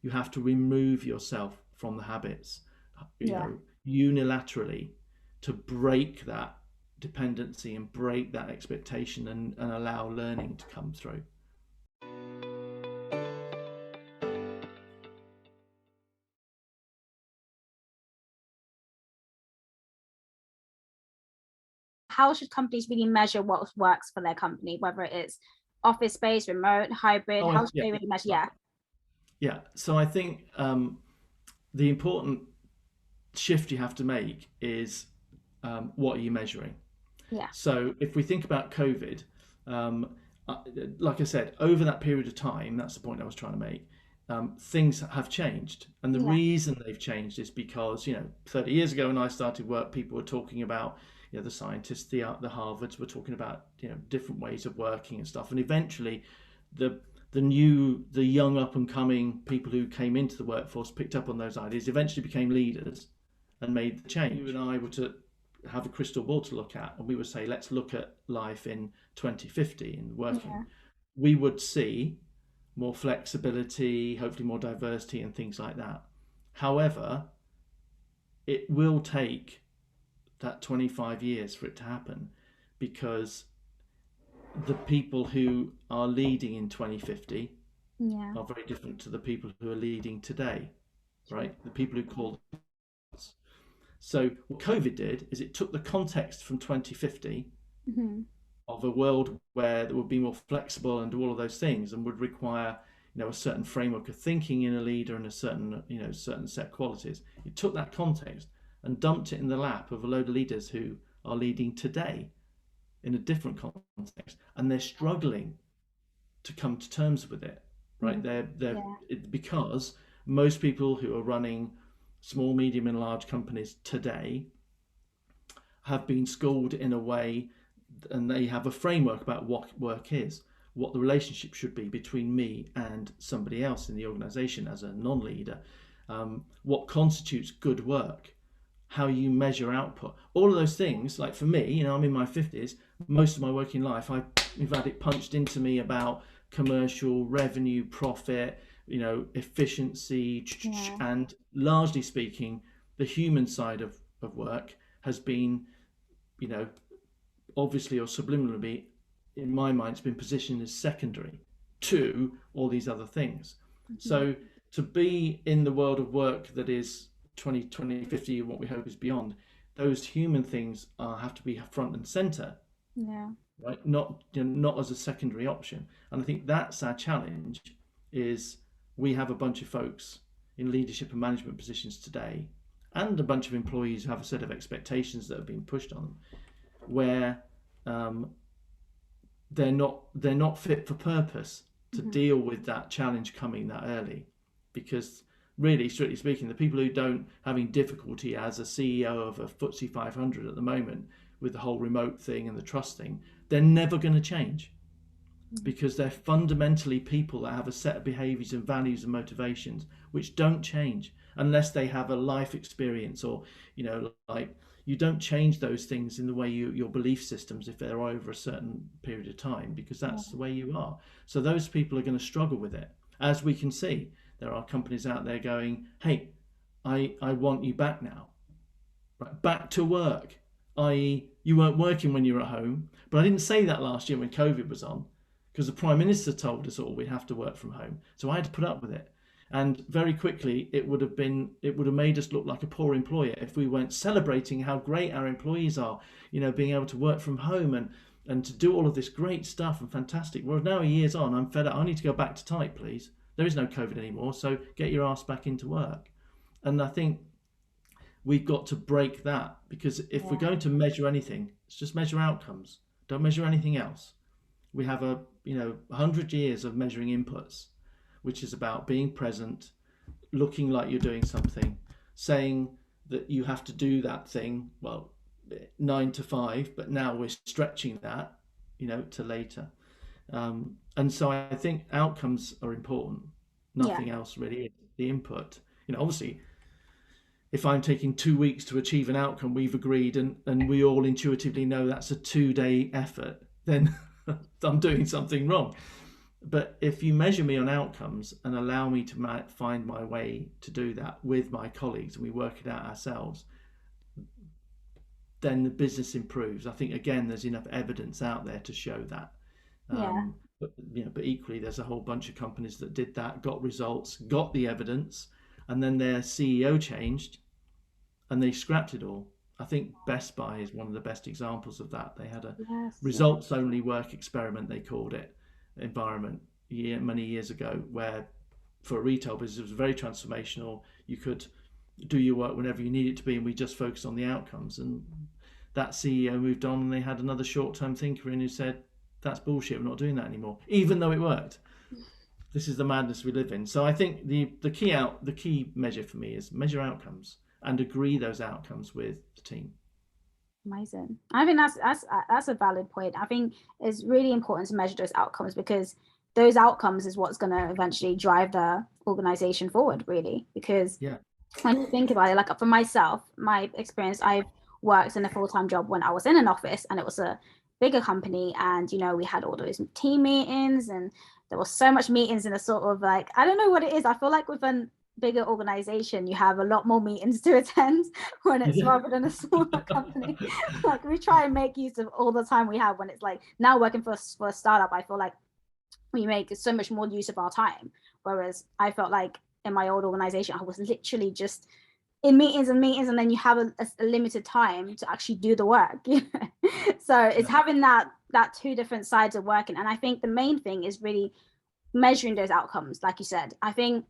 you have to remove yourself from the habits, you Yeah. know, unilaterally, to break that dependency and break that expectation, and allow learning to come through. How should companies really measure what works for their company, whether it's office space, remote, hybrid? Oh, How should yeah, they yeah, really measure? right. Yeah. Yeah. So I think the important shift you have to make is, what are you measuring? Yeah. So if we think about COVID, um, uh, like I said, over that period of time, that's the point I was trying to make. Things have changed, and the Yeah. reason they've changed is because 30 years ago when I started work, people were talking about, the scientists, the Harvards were talking about different ways of working and stuff, and eventually, the the young up and coming people who came into the workforce picked up on those ideas, eventually became leaders, and made the change. You and I were to have a crystal ball to look at, and we would say, let's look at life in 2050 in working. Yeah. We would see more flexibility, hopefully more diversity, and things like that. However, it will take that 25 years for it to happen, because the people who are leading in 2050 Yeah. are very different to the people who are leading today, True. right? The people who called us. So what COVID did is it took the context from 2050 Hmm. of a world where that would be more flexible and do all of those things, and would require a certain framework of thinking in a leader, and a certain certain set qualities. It took that context and dumped it in the lap of a load of leaders who are leading today in a different context, and they're struggling to come to terms with it, right? Hmm. Yeah. Because most people who are running small, medium, and large companies today have been schooled in a way, and they have a framework about what work is, what the relationship should be between me and somebody else in the organization as a non-leader, what constitutes good work, how you measure output, all of those things. Like for me, I'm in my 50s. Most of my working life, I've had it punched into me about commercial revenue, profit, efficiency, Yeah. and largely speaking, the human side of work has been, you know, obviously or subliminally, in my mind, it's been positioned as secondary to all these other things. Hmm. So to be in the world of work that is 2050, what we hope is beyond, those human things have to be front and center, Yeah. right? Not as a secondary option. And I think that's our challenge. Is we have a bunch of folks in leadership and management positions today, and a bunch of employees who have a set of expectations that have been pushed on them, where um, they're not fit for purpose to Hmm. deal with that challenge coming that early, because really, strictly speaking, the people who don't having difficulty as a CEO of a FTSE 500 at the moment with the whole remote thing and the trust thing, they're never going to change, because they're fundamentally people that have a set of behaviors and values and motivations which don't change unless they have a life experience, or like, you don't change those things in the way your belief systems if they're over a certain period of time, because that's Yeah. the way you are. So those people are going to struggle with it. As we can see, there are companies out there going, hey, I want you back now, right, back to work, i.e. you weren't working when you were at home. But I didn't say that last year when COVID was on, because the Prime Minister told us all we'd have to work from home. So I had to put up with it. And very quickly, it would have made us look like a poor employer if we weren't celebrating how great our employees are, being able to work from home, and to do all of this great stuff and fantastic. Well, now a year's on, I'm fed up. I need to go back to type, please. There is no COVID anymore, so get your ass back into work. And I think we've got to break that, because if we're Yeah. going to measure anything, it's just measure outcomes. Don't measure anything else. We have 100 years of measuring inputs, which is about being present, looking like you're doing something, saying that you have to do that thing, well, 9 to 5, but now we're stretching that, to later. And so I think outcomes are important. Yeah. Nothing else really is. The input, obviously, if I'm taking 2 weeks to achieve an outcome we've agreed, and we all intuitively know that's a 2-day effort, then I'm doing something wrong. But if you measure me on outcomes and allow me to find my way to do that with my colleagues and we work it out ourselves, then the business improves. I think again, there's enough evidence out there to show that. Yeah. But but equally, there's a whole bunch of companies that did that, got results, got the evidence, and then their CEO changed, and they scrapped it all. I think Best Buy is one of the best examples of that. They had a Yes. Yeah. results only work experiment, they called it, environment many years ago, where for a retail business it was very transformational. You could do your work whenever you need it to be, and we just focused on the outcomes. And that CEO moved on, and they had another short-term thinker in who said, "That's bullshit. We're not doing that anymore," even though it worked. This is the madness we live in. So I think the key measure for me is measure outcomes and agree those outcomes with the team. Amazing. I think that's a valid point. I think it's really important to measure those outcomes because those outcomes is what's going to eventually drive the organization forward, really. Because Yeah. when you think about it, like for myself, my experience, I've worked in a full-time job when I was in an office and it was a bigger company, and we had all those team meetings and there was so much meetings in a sort of like, I don't know what it is. I feel like with a bigger organization, you have a lot more meetings to attend when it's rather than a smaller company. Like we try and make use of all the time we have when it's like now working for a startup, I feel like we make so much more use of our time. Whereas I felt like in my old organization, I was literally just in meetings and meetings, and then you have a limited time to actually do the work. So it's having that two different sides of working. And I think the main thing is really measuring those outcomes. Like you said, I think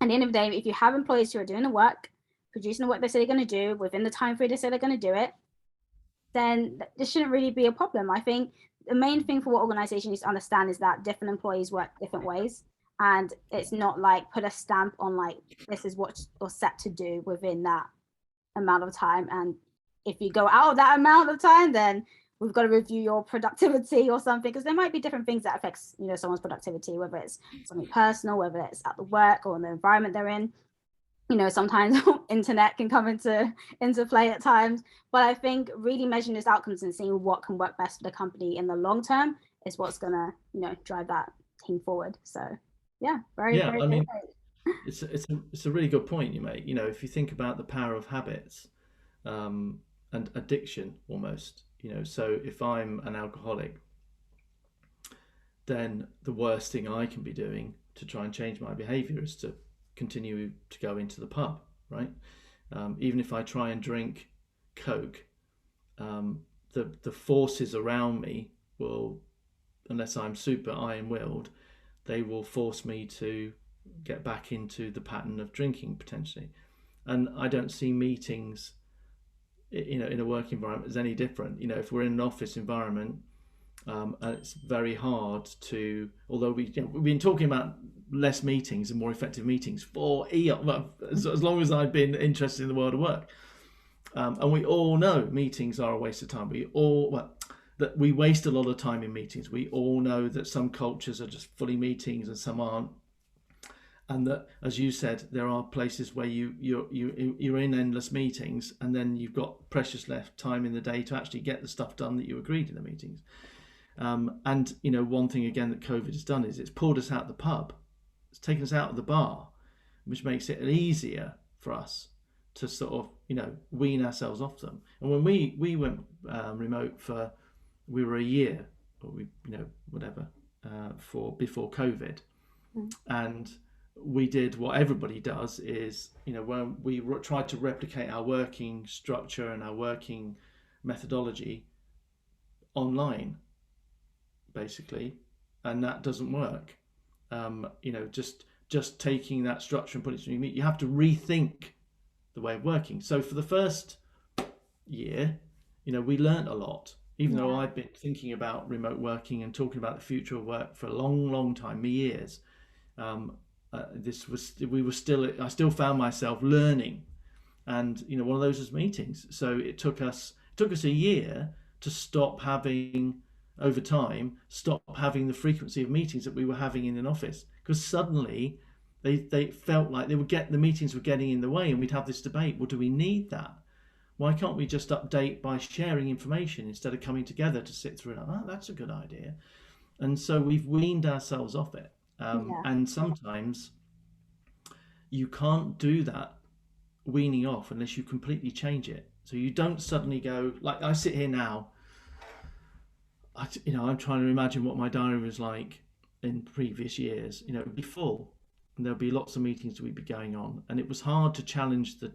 at the end of the day, if you have employees who are doing the work, producing the work they say they're going to do within the time frame they say they're going to do it, then this shouldn't really be a problem. I think the main thing for what organization needs to understand is that different employees work different ways. And it's not like put a stamp on like this is what you're set to do within that amount of time. And if you go out of that amount of time, then we've got to review your productivity or something, because there might be different things that affects someone's productivity, whether it's something personal, whether it's at the work or in the environment they're in. Sometimes internet can come into play at times, but I think really measuring those outcomes and seeing what can work best for the company in the long term is what's gonna drive that team forward. So yeah, very Yeah, very I great. mean, it's a really good point you make. If you think about the power of habits, and addiction almost. So if I'm an alcoholic, then the worst thing I can be doing to try and change my behaviour is to continue to go into the pub, right? Even if I try and drink Coke, the forces around me will, unless I'm super iron-willed, they will force me to get back into the pattern of drinking potentially. And I don't see meetings, in a work environment as any different. If we're in an office environment, and it's very hard to, although we've been talking about less meetings and more effective meetings for as long as I've been interested in the world of work. And we all know meetings are a waste of time. That we waste a lot of time in meetings. We all know that some cultures are just fully meetings and some aren't. And that, as you said, there are places where you're in endless meetings, and then you've got precious left time in the day to actually get the stuff done that you agreed in the meetings. And one thing again that COVID has done is it's pulled us out of the pub, it's taken us out of the bar, which makes it easier for us to sort of wean ourselves off them. And when we went remote we were a year, or whatever, for before COVID, and we did what everybody does is, when we tried to replicate our working structure and our working methodology online, basically, and that doesn't work. Just taking that structure and putting it in, you have to rethink the way of working. So for the first year, we learned a lot, even though I've been thinking about remote working and talking about the future of work for a long time, years. I still found myself learning, and one of those was meetings. So it took us a year to stop having the frequency of meetings that we were having in an office, because suddenly they felt like the meetings were getting in the way, and we'd have this debate, well, do we need that? Why can't we just update by sharing information instead of coming together to sit through it? Oh, that's a good idea. And so we've weaned ourselves off it. Yeah. And sometimes you can't do that weaning off unless you completely change it. So you don't suddenly go, like I sit here now, I'm trying to imagine what my diary was like in previous years. It would be full and there'll be lots of meetings that would be going on. And it was hard to challenge the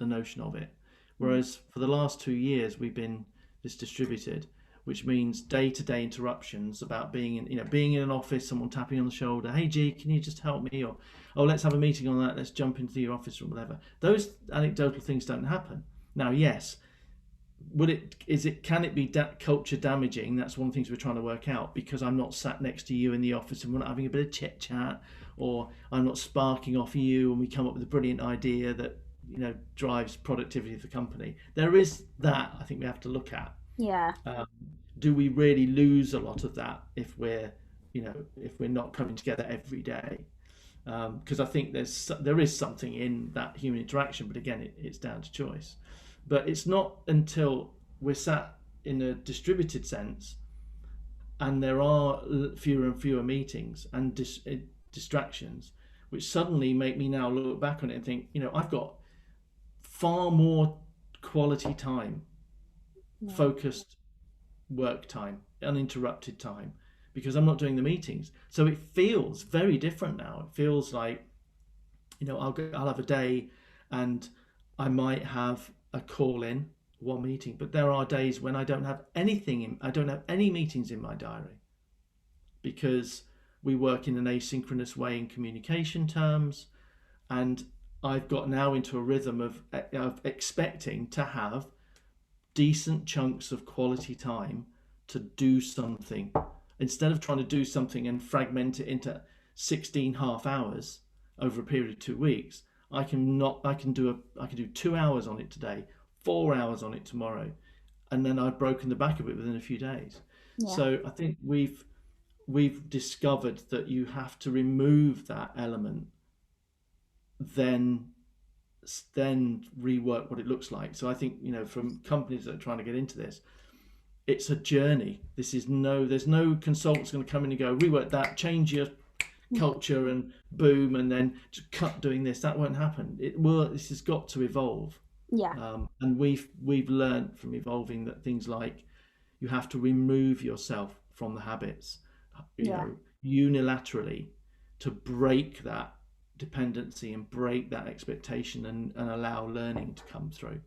notion of it. Mm. Whereas for the last 2 years, we've been this distributed, which means day-to-day interruptions about being in an office, someone tapping on the shoulder, hey G, can you just help me? Or, oh, let's have a meeting on that. Let's jump into your office or whatever. Those anecdotal things don't happen. Now, yes, can it be culture damaging? That's one of the things we're trying to work out, because I'm not sat next to you in the office and we're not having a bit of chit chat, or I'm not sparking off you and we come up with a brilliant idea that drives productivity of the company. There is that I think we have to look at. Yeah. um, do we really lose a lot of that if we're not coming together every day? Because I think there is something in that human interaction, but again, it's down to choice. But it's not until we're sat in a distributed sense and there are fewer and fewer meetings and distractions, which suddenly make me now look back on it and think, I've got far more quality time, Yeah. focused work time, uninterrupted time, because I'm not doing the meetings. So it feels very different now. It feels like, I'll have a day and I might have a call in, one meeting, but there are days when I don't have any meetings in my diary, because we work in an asynchronous way in communication terms, and I've got now into a rhythm of expecting to have decent chunks of quality time to do something, instead of trying to do something and fragment it into 16 half hours over a period of 2 weeks. I can do 2 hours on it today, 4 hours on it tomorrow, and then I've broken the back of it within a few days. Yeah. So I think we've discovered that you have to remove that element, then rework what it looks like. So I think, from companies that are trying to get into this, it's a journey. There's no consultants going to come in and go, rework that, change your culture and boom, and then just cut doing this. That won't happen. This has got to evolve. Yeah. And we've learned from evolving that things like you have to remove yourself from the habits, Yeah. unilaterally, to break that dependency and break that expectation, and allow learning to come through.